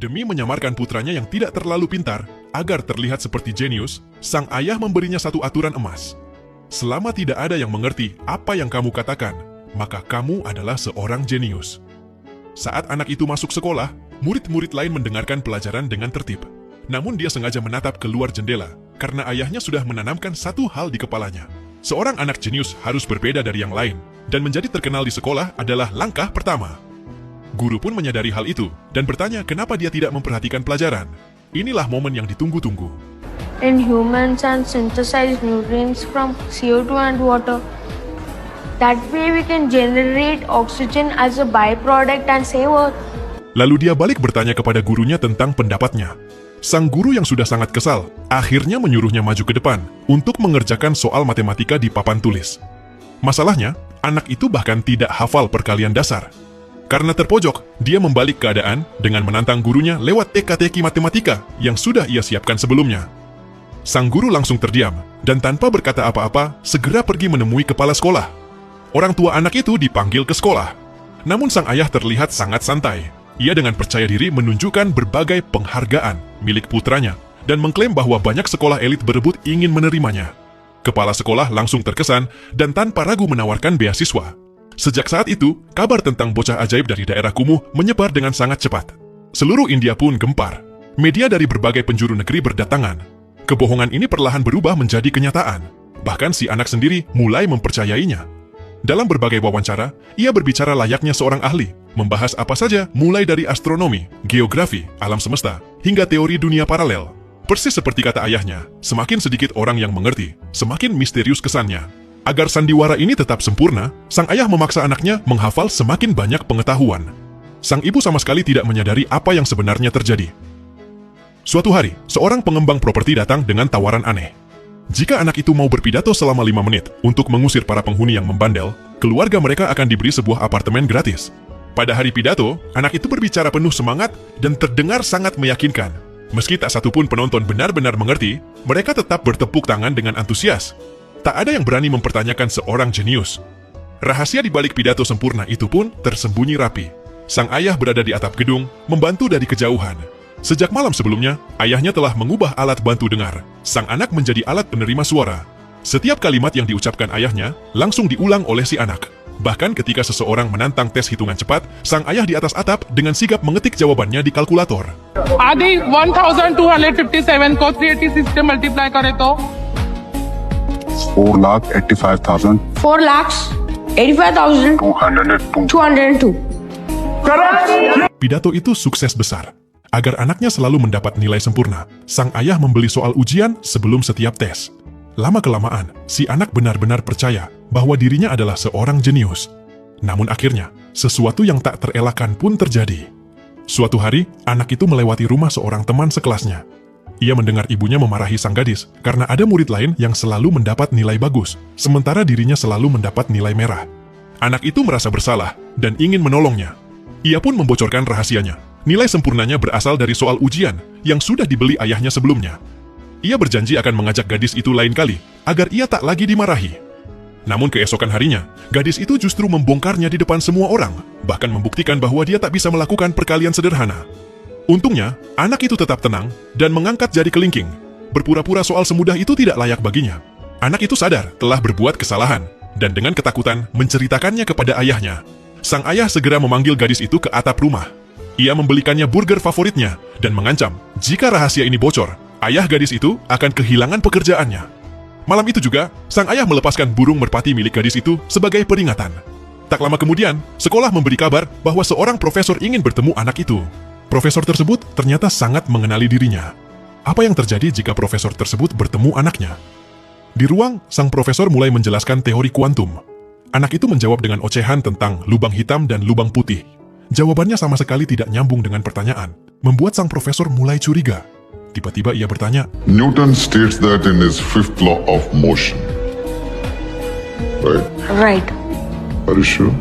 Demi menyamarkan putranya yang tidak terlalu pintar, agar terlihat seperti jenius, sang ayah memberinya satu aturan emas. Selama tidak ada yang mengerti apa yang kamu katakan, maka kamu adalah seorang jenius. Saat anak itu masuk sekolah, murid-murid lain mendengarkan pelajaran dengan tertib. Namun dia sengaja menatap keluar jendela, karena ayahnya sudah menanamkan satu hal di kepalanya. Seorang anak jenius harus berbeda dari yang lain, dan menjadi terkenal di sekolah adalah langkah pertama. Guru pun menyadari hal itu, dan bertanya kenapa dia tidak memperhatikan pelajaran. Inilah momen yang ditunggu-tunggu. In humans and synthesize nutrients from CO2 and water. That way we can generate oxygen as a byproduct and save Earth. Lalu dia balik bertanya kepada gurunya tentang pendapatnya. Sang guru yang sudah sangat kesal, akhirnya menyuruhnya maju ke depan untuk mengerjakan soal matematika di papan tulis. Masalahnya, anak itu bahkan tidak hafal perkalian dasar. Karena terpojok, dia membalik keadaan dengan menantang gurunya lewat teka-teki matematika yang sudah ia siapkan sebelumnya. Sang guru langsung terdiam, dan tanpa berkata apa-apa, segera pergi menemui kepala sekolah. Orang tua anak itu dipanggil ke sekolah. Namun sang ayah terlihat sangat santai. Ia dengan percaya diri menunjukkan berbagai penghargaan milik putranya, dan mengklaim bahwa banyak sekolah elit berebut ingin menerimanya. Kepala sekolah langsung terkesan, dan tanpa ragu menawarkan beasiswa. Sejak saat itu, kabar tentang bocah ajaib dari daerah kumuh menyebar dengan sangat cepat. Seluruh India pun gempar. Media dari berbagai penjuru negeri berdatangan. Kebohongan ini perlahan berubah menjadi kenyataan. Bahkan si anak sendiri mulai mempercayainya. Dalam berbagai wawancara, ia berbicara layaknya seorang ahli, membahas apa saja mulai dari astronomi, geografi, alam semesta, hingga teori dunia paralel. Persis seperti kata ayahnya, semakin sedikit orang yang mengerti, semakin misterius kesannya. Agar sandiwara ini tetap sempurna, sang ayah memaksa anaknya menghafal semakin banyak pengetahuan. Sang ibu sama sekali tidak menyadari apa yang sebenarnya terjadi. Suatu hari, seorang pengembang properti datang dengan tawaran aneh. Jika anak itu mau berpidato selama 5 menit untuk mengusir para penghuni yang membandel, keluarga mereka akan diberi sebuah apartemen gratis. Pada hari pidato, anak itu berbicara penuh semangat dan terdengar sangat meyakinkan. Meski tak satupun penonton benar-benar mengerti, mereka tetap bertepuk tangan dengan antusias. Tak ada yang berani mempertanyakan seorang jenius. Rahasia di balik pidato sempurna itu pun tersembunyi rapi. Sang ayah berada di atap gedung, membantu dari kejauhan. Sejak malam sebelumnya, ayahnya telah mengubah alat bantu dengar. Sang anak menjadi alat penerima suara. Setiap kalimat yang diucapkan ayahnya langsung diulang oleh si anak. Bahkan ketika seseorang menantang tes hitungan cepat, sang ayah di atas atap dengan sigap mengetik jawabannya di kalkulator. आदि 1257 को 386 से मल्टीप्लाई करे तो 4,85,000 4,85,202. 202. Pidato itu sukses besar. Agar anaknya selalu mendapat nilai sempurna, sang ayah membeli soal ujian sebelum setiap tes. Lama-kelamaan, si anak benar-benar percaya bahwa dirinya adalah seorang jenius. Namun akhirnya, sesuatu yang tak terelakkan pun terjadi. Suatu hari, anak itu melewati rumah seorang teman sekelasnya. Ia mendengar ibunya memarahi sang gadis karena ada murid lain yang selalu mendapat nilai bagus, sementara dirinya selalu mendapat nilai merah. Anak itu merasa bersalah dan ingin menolongnya. Ia pun membocorkan rahasianya. Nilai sempurnanya berasal dari soal ujian yang sudah dibeli ayahnya sebelumnya. Ia berjanji akan mengajak gadis itu lain kali, agar ia tak lagi dimarahi. Namun keesokan harinya, gadis itu justru membongkarnya di depan semua orang, bahkan membuktikan bahwa dia tak bisa melakukan perkalian sederhana. Untungnya, anak itu tetap tenang dan mengangkat jari kelingking. Berpura-pura soal semudah itu tidak layak baginya. Anak itu sadar telah berbuat kesalahan, dan dengan ketakutan menceritakannya kepada ayahnya. Sang ayah segera memanggil gadis itu ke atap rumah. Ia membelikannya burger favoritnya dan mengancam jika rahasia ini bocor, ayah gadis itu akan kehilangan pekerjaannya. Malam itu juga, sang ayah melepaskan burung merpati milik gadis itu sebagai peringatan. Tak lama kemudian, sekolah memberi kabar bahwa seorang profesor ingin bertemu anak itu. Profesor tersebut ternyata sangat mengenali dirinya. Apa yang terjadi jika profesor tersebut bertemu anaknya? Di ruang, sang profesor mulai menjelaskan teori kuantum. Anak itu menjawab dengan ocehan tentang lubang hitam dan lubang putih. Jawabannya sama sekali tidak nyambung dengan pertanyaan, membuat sang profesor mulai curiga. Tiba-tiba ia bertanya, Newton states that in his fifth law of motion. Right? Right. Are you sure?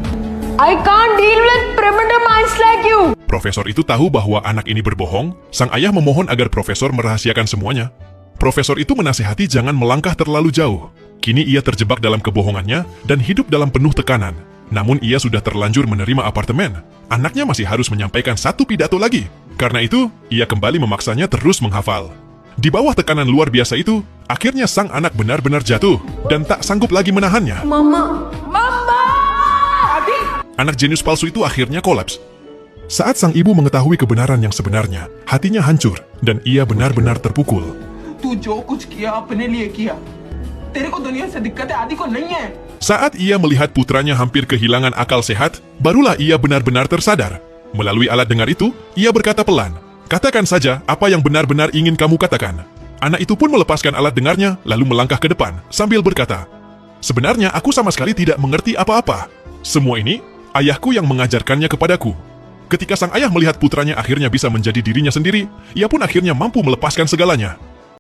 I can't deal with primitive minds like you. Profesor itu tahu bahwa anak ini berbohong. Sang ayah memohon agar profesor merahasiakan semuanya. Profesor itu menasihati jangan melangkah terlalu jauh. Kini ia terjebak dalam kebohongannya dan hidup dalam penuh tekanan. Namun ia sudah terlanjur menerima apartemen. Anaknya masih harus menyampaikan satu pidato lagi. Karena itu, ia kembali memaksanya terus menghafal. Di bawah tekanan luar biasa itu, akhirnya sang anak benar-benar jatuh dan tak sanggup lagi menahannya. Mama! Anak jenius palsu itu akhirnya kolaps. Saat sang ibu mengetahui kebenaran yang sebenarnya, hatinya hancur dan ia benar-benar terpukul. तू जो कुछ किया अपने लिए किया तेरे को दुनिया से दिक्कत है आदि को नहीं है Saat ia melihat putranya hampir kehilangan akal sehat, barulah ia benar-benar tersadar. Melalui alat dengar itu, ia berkata pelan, "Katakan saja apa yang benar-benar ingin kamu katakan." Anak itu pun melepaskan alat dengarnya, lalu melangkah ke depan, sambil berkata, "Sebenarnya aku sama sekali tidak mengerti apa-apa. Semua ini, ayahku yang mengajarkannya kepadaku." Ketika sang ayah melihat putranya akhirnya bisa menjadi dirinya sendiri, ia pun akhirnya mampu melepaskan segalanya.